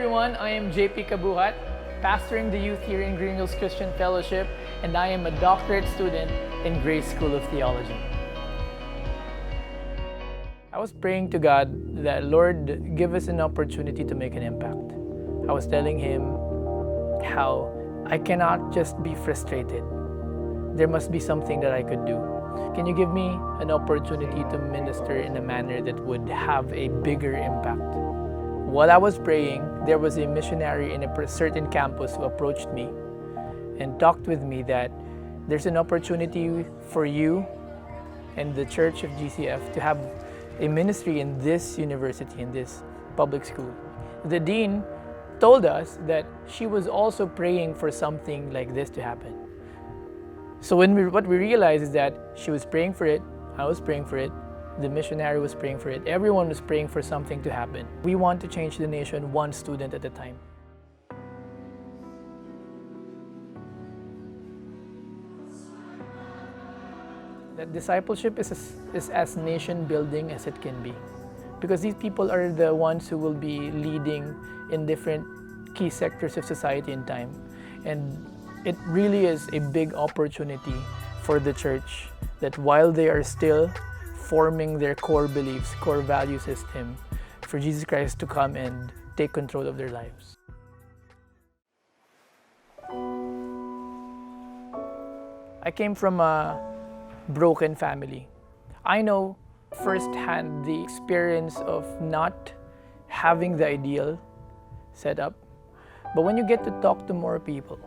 everyone, I am JP Kabuhat, pastoring the youth here in Green Hills Christian Fellowship, and I am a doctorate student in Grace School of Theology. I was praying to God that, Lord, give us an opportunity to make an impact. I was telling Him how I cannot just be frustrated. There must be something that I could do. Can you give me an opportunity to minister in a manner that would have a bigger impact? While I was praying, there was a missionary in a certain campus who approached me and talked with me that there's an opportunity for you and the Church of GCF to have a ministry in this university, in this public school. The dean told us that she was also praying for something like this to happen. So what we realized is that she was praying for it, I was praying for it, the missionary was praying for it, everyone was praying for something to happen. We want to change the nation one student at a time. That discipleship is as nation building as it can be, because these people are the ones who will be leading in different key sectors of society in time. And it really is a big opportunity for the church that while they are still forming their core beliefs, core value system, for Jesus Christ to come and take control of their lives. I came from a broken family. I know firsthand the experience of not having the ideal set up. But when you get to talk to more people,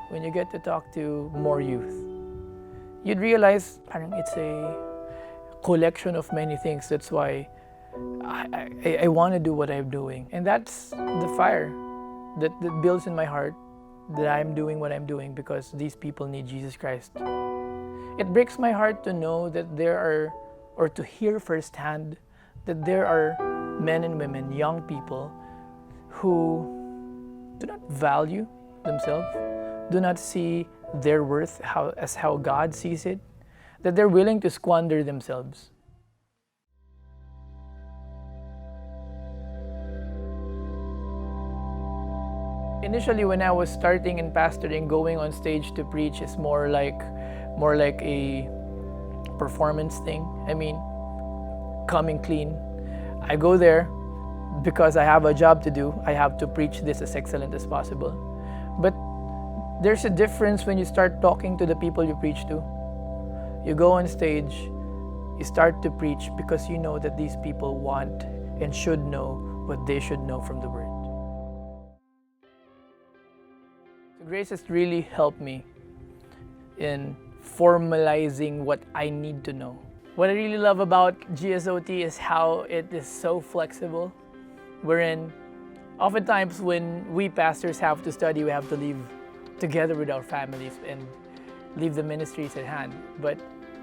when you get to talk to more youth, you'd realize it's a collection of many things. That's why I want to do what I'm doing. And that's the fire that builds in my heart, that I'm doing what I'm doing because these people need Jesus Christ. It breaks my heart to know that there are, or to hear firsthand, that there are men and women, young people, who do not value themselves, do not see their worth as how God sees it, that they're willing to squander themselves. Initially, when I was starting in pastoring, going on stage to preach is more like a performance thing. I mean, coming clean. I go there because I have a job to do. I have to preach this as excellent as possible. But there's a difference when you start talking to the people you preach to. You go on stage, you start to preach because you know that these people want and should know what they should know from the Word. So Grace has really helped me in formalizing what I need to know. What I really love about GSOT is how it is so flexible, wherein oftentimes when we pastors have to study, we have to leave together with our families and leave the ministries at hand. But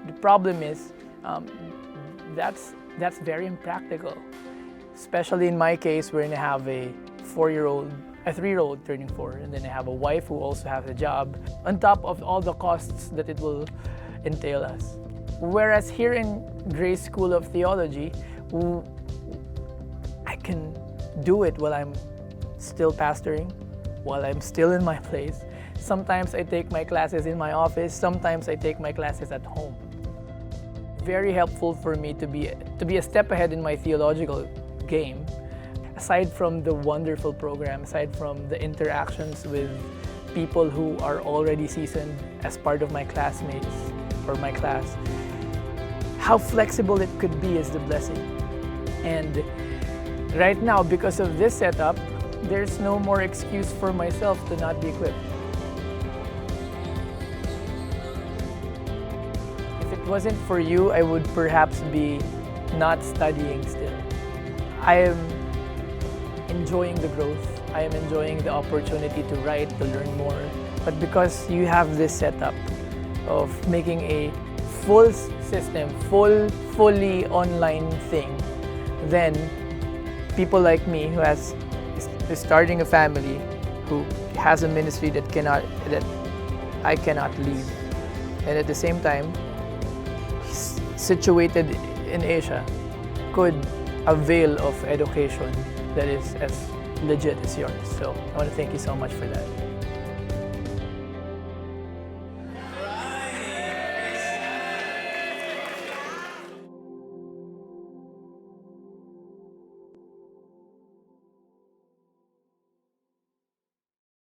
the problem is that's very impractical, especially in my case, wherein I have a 3-year-old turning 4, and then I have a wife who also has a job, on top of all the costs that it will entail us. Whereas here in Grace School of Theology, I can do it while I'm still pastoring, while I'm still in my place. Sometimes I take my classes in my office, sometimes I take my classes at home. Very helpful for me to be a step ahead in my theological game. Aside from the wonderful program, aside from the interactions with people who are already seasoned as part of my classmates or my class, how flexible it could be is the blessing. And right now, because of this setup, there's no more excuse for myself to not be equipped. If it wasn't for you, I would perhaps be not studying still. I am enjoying the growth. I am enjoying the opportunity to write, to learn more. But because you have this setup of making a full system, fully online thing, then people like me who is starting a family, who has a ministry that I cannot leave, and at the same time situated in Asia, could avail of education that is as legit is yours. So I want to thank you so much for that.